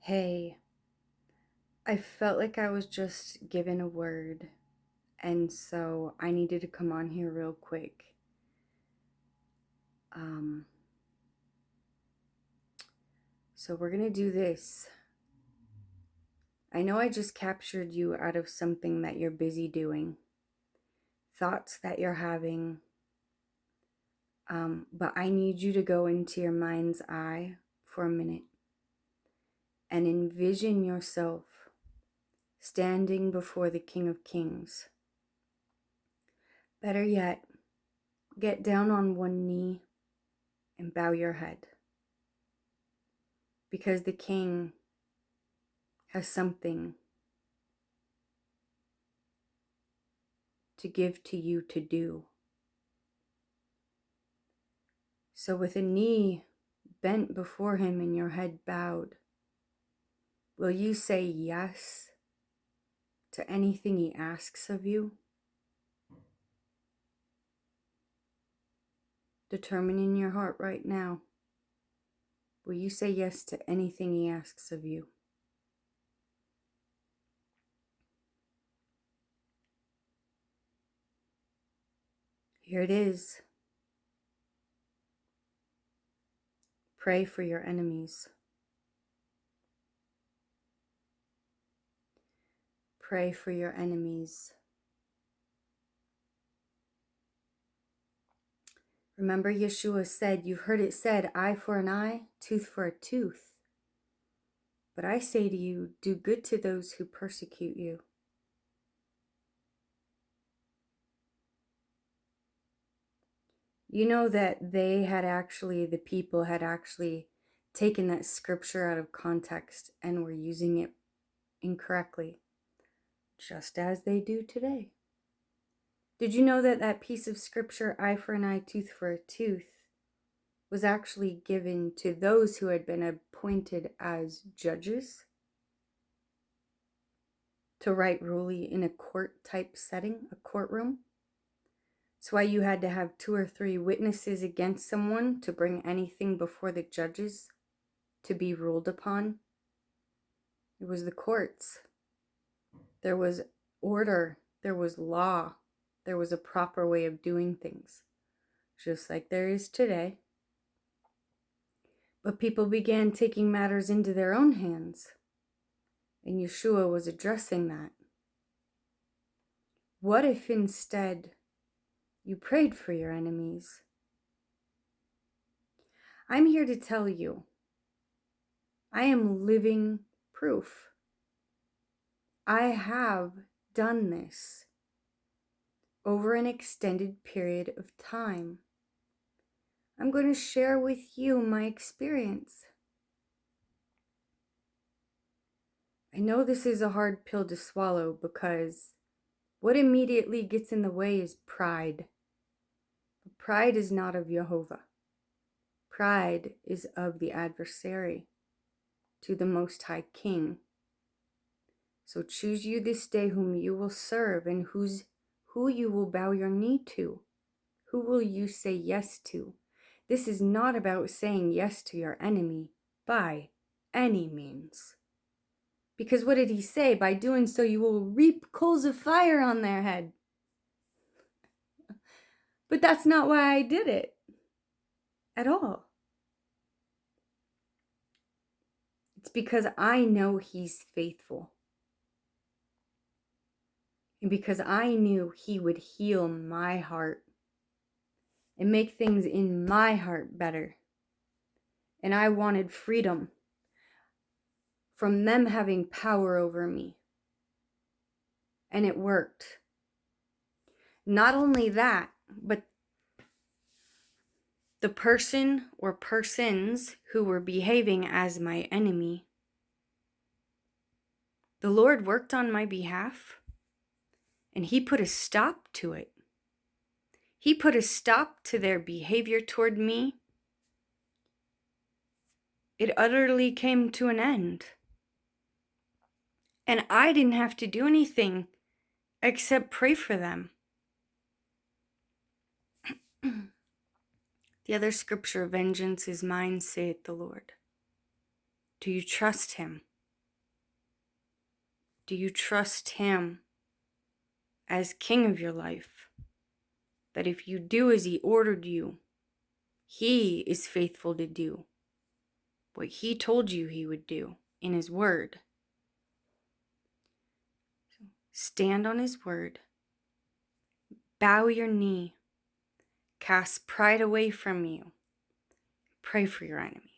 Hey, I felt like I was just given a word, and so I needed to come on here real quick. Um, so we're gonna do this. I know I just captured you out of something that you're busy doing, thoughts that you're having, but I need you to go into your mind's eye for a minute and envision yourself standing before the King of Kings. Better yet, get down on one knee and bow your head, because the King has something to give to you to do. So with a knee bent before him and your head bowed, will you say yes to anything he asks of you? Determine in your heart right now, will you say yes to anything he asks of you? Here it is. Pray for your enemies. Pray for your enemies. Remember, Yeshua said, you've heard it said, eye for an eye, tooth for a tooth. But I say to you, do good to those who persecute you. You know that the people had actually taken that scripture out of context and were using it incorrectly, just as they do today. Did you know that that piece of scripture, eye for an eye, tooth for a tooth, was actually given to those who had been appointed as judges to write ruling in a court type setting, a courtroom? That's why you had to have 2 or 3 witnesses against someone to bring anything before the judges to be ruled upon. It was the courts. There was order. There was law. There was a proper way of doing things, just like there is today. But people began taking matters into their own hands, and Yeshua was addressing that. What if instead you prayed for your enemies? I'm here to tell you, I am living proof. I have done this over an extended period of time. I'm going to share with you my experience. I know this is a hard pill to swallow because what immediately gets in the way is pride. But pride is not of Jehovah. Pride is of the adversary to the Most High King. So choose you this day whom you will serve and who you will bow your knee to. Who will you say yes to? This is not about saying yes to your enemy by any means. Because what did he say? By doing so, you will reap coals of fire on their head. But that's not why I did it at all. It's because I know he's faithful. And because I knew he would heal my heart and make things in my heart better. And I wanted freedom from them having power over me. And it worked. Not only that, but the person or persons who were behaving as my enemy, the Lord worked on my behalf, and he put a stop to it. He put a stop to their behavior toward me. It utterly came to an end. And I didn't have to do anything except pray for them. The other scripture, vengeance is mine, saith the Lord. Do you trust him? Do you trust Him as King of your life? That if you do as He ordered you, He is faithful to do what He told you He would do in His Word. Stand on His Word. Bow your knee. Cast pride away from you. Pray for your enemies.